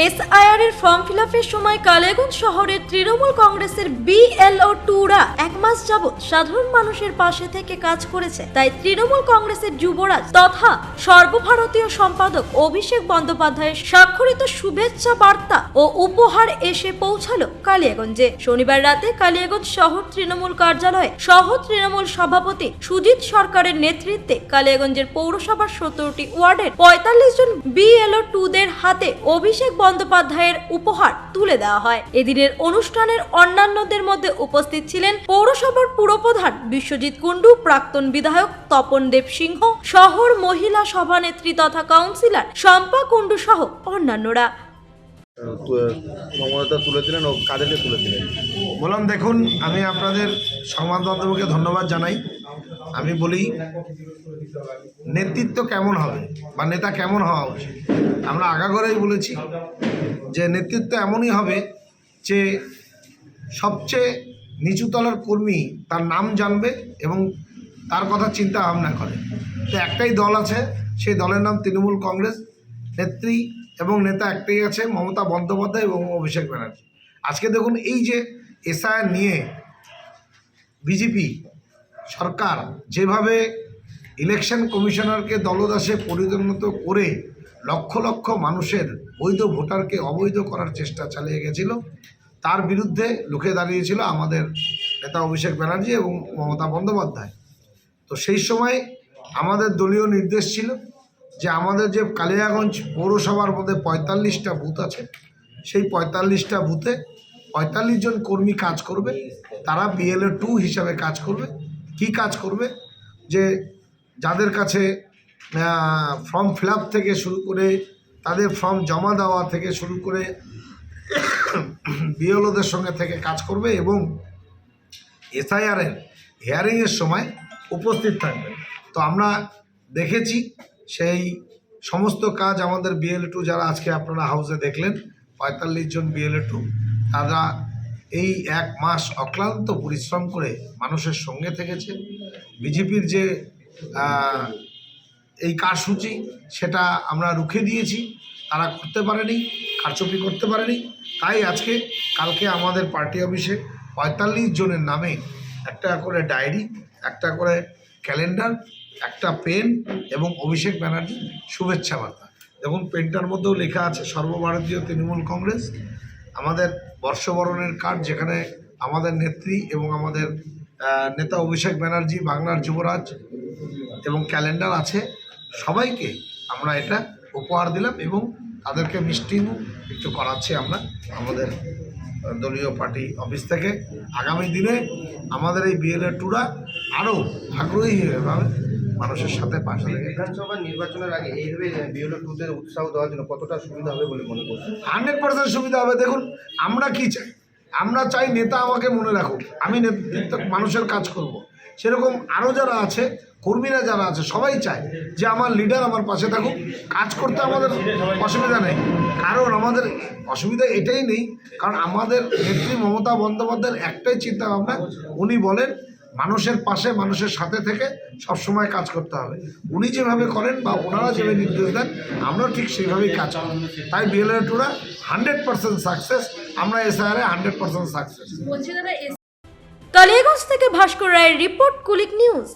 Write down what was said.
SIR এর form ফিলআপের সময় কালিয়াগঞ্জ শহরের তৃণমূল কংগ্রেসের BLO2রা এক মাস যাবৎ সাধারণ মানুষের পাশে থেকে কাজ করেছে। তাই তৃণমূল কংগ্রেসের যুবরাজ তথা সর্বভারতীয় সম্পাদক অভিষেক বন্দ্যোপাধ্যায়ের স্বাক্ষরিত শুভেচ্ছা বার্তা ও উপহার এসে পৌঁছালো কালিয়াগঞ্জে। শনিবার রাতে কালিয়াগঞ্জ শহর তৃণমূল কার্যালয়ে শহর তৃণমূল সভাপতি সুজিত সরকারের নেতৃত্বে কালিয়াগঞ্জের পৌরসভার 17টি ওয়ার্ডের 45 জন BLO2দের হাতে অভিষেক বন্দ্যোপাধ্যায়ের উপহার তুলে দেওয়া হয়। এদিনের অনুষ্ঠানের অন্যান্যদের মধ্যে উপস্থিত ছিলেন পৌরসভার পুরপ্রধান বিশ্বজিৎ কুণ্ডু, প্রাক্তন বিধায়ক তপন দেব সিংহ, শহর মহিলা সভানেত্রী তথা কাউন্সিলর শম্পা কুণ্ডু সহ অন্যান্যরা। সমতা তুলেছিলেন ও কাদেরকে তুলেছিলেন? বললাম, দেখুন, আমি আপনাদের সংবাদ মাধ্যমকে ধন্যবাদ জানাই। আমি বলি, নেতৃত্ব কেমন হবে বা নেতা কেমন হওয়া উচিত, আমরা আগাগোড়াই বলেছি যে নেতৃত্ব এমনই হবে যে সবচেয়ে নিচুতলার কর্মী তার নাম জানবে এবং তার কথা চিন্তা ভাবনা করে। তো একটাই দল আছে, সেই দলের নাম তৃণমূল কংগ্রেস। নেত্রী এবং নেতা একটাই আছে, মমতা বন্দ্যোপাধ্যায় এবং অভিষেক ব্যানার্জি। আজকে দেখুন, এই যে এসআইআর নিয়ে বিজেপি সরকার যেভাবে ইলেকশন কমিশনারকে দলদাসে পরিণত করে লক্ষ লক্ষ মানুষের বৈধ ভোটারকে অবৈধ করার চেষ্টা চালিয়ে গেছিল, তার বিরুদ্ধে লুকে দাঁড়িয়েছিল আমাদের নেতা অভিষেক ব্যানার্জি এবং মমতা বন্দ্যোপাধ্যায়। তো সেই সময় আমাদের দলীয় নির্দেশ ছিল যে আমাদের যে কালিয়াগঞ্জ পৌরসভার মধ্যে 45টা বুথ আছে, সেই 45টা বুথে 45 জন কর্মী কাজ করবে। তারা BLO2 হিসাবে কাজ করবে। কি কাজ করবে? যে যাদের কাছে ফর্ম ফিল আপ থেকে শুরু করে তাদের ফর্ম জমা দেওয়া থেকে শুরু করে BLOদের সঙ্গে থেকে কাজ করবে এবং এসআইআরের হিয়ারিংয়ের সময় উপস্থিত থাকবে। তো আমরা দেখেছি সেই সমস্ত কাজ আমাদের BLO2 যারা আজকে আপনারা হাউসে দেখলেন, 45 জন BLO2, তারা এই এক মাস অক্লান্ত পরিশ্রম করে মানুষের সঙ্গে থেকেছে। বিজেপির যে এই কারসূচি সেটা আমরা রুখে দিয়েছি, তারা করতে পারেনি, কারচুপি করতে পারেনি। তাই আজকে কালকে আমাদের পার্টি অফিসে 45 জনের নামে একটা করে ডায়েরি, একটা করে ক্যালেন্ডার, একটা পেন এবং অভিষেক ব্যানার্জি শুভেচ্ছা বার্তা। দেখুন, পেনটার মধ্যেও লেখা আছে সর্বভারতীয় তৃণমূল কংগ্রেস। আমাদের বর্ষবরণের কার্ড, যেখানে আমাদের নেত্রী এবং আমাদের নেতা অভিষেক ব্যানার্জি বাংলার যুবরাজ এবং ক্যালেন্ডার আছে। সবাইকে আমরা এটা উপহার দিলাম এবং তাদেরকে মিষ্টি একটু করাচ্ছি আমরা আমাদের দলীয় পার্টি অফিস থেকে। আগামী দিনে আমাদের এই BLO2রা আরও আগ্রহী হবে মানুষের সাথে পাশে থেকে। বিধানসভা নির্বাচনের আগে এইভাবে BLO2দের উৎসাহ দেওয়ার জন্য কতটা সুবিধা হবে বলে মনে করছেন? 100% সুবিধা হবে। দেখুন, আমরা কি চাই? আমরা চাই নেতা আমাকে মনে রাখুক, আমি নেতৃত্ব মানুষের কাজ করব। সেরকম আরও যারা আছে, কর্মীরা যারা আছে, সবাই চায় যে আমার লিডার আমার পাশে থাকুক। কাজ করতে আমাদের অসুবিধা নেই, কারণ আমাদের অসুবিধা এটাই নেই, কারণ আমাদের নেত্রী মমতা বন্দ্যোপাধ্যায়ের একটাই চিন্তা ভাবনা। উনি বলেন মানুষের পাশে, মানুষের সাথে থেকে সবসময় কাজ করতে হবে। উনি যেভাবে করেন বা ওনারা যেভাবে নির্দেশ দেন, আমরা ঠিক সেইভাবেই কাজ করি। তাই BLO2রা 100% সাকসেস, আমরা এসআইআরে 100% সাকসেস। কালিয়াগঞ্জ থেকে ভাস্কর রায়ের রিপোর্ট, কুলিক নিউজ।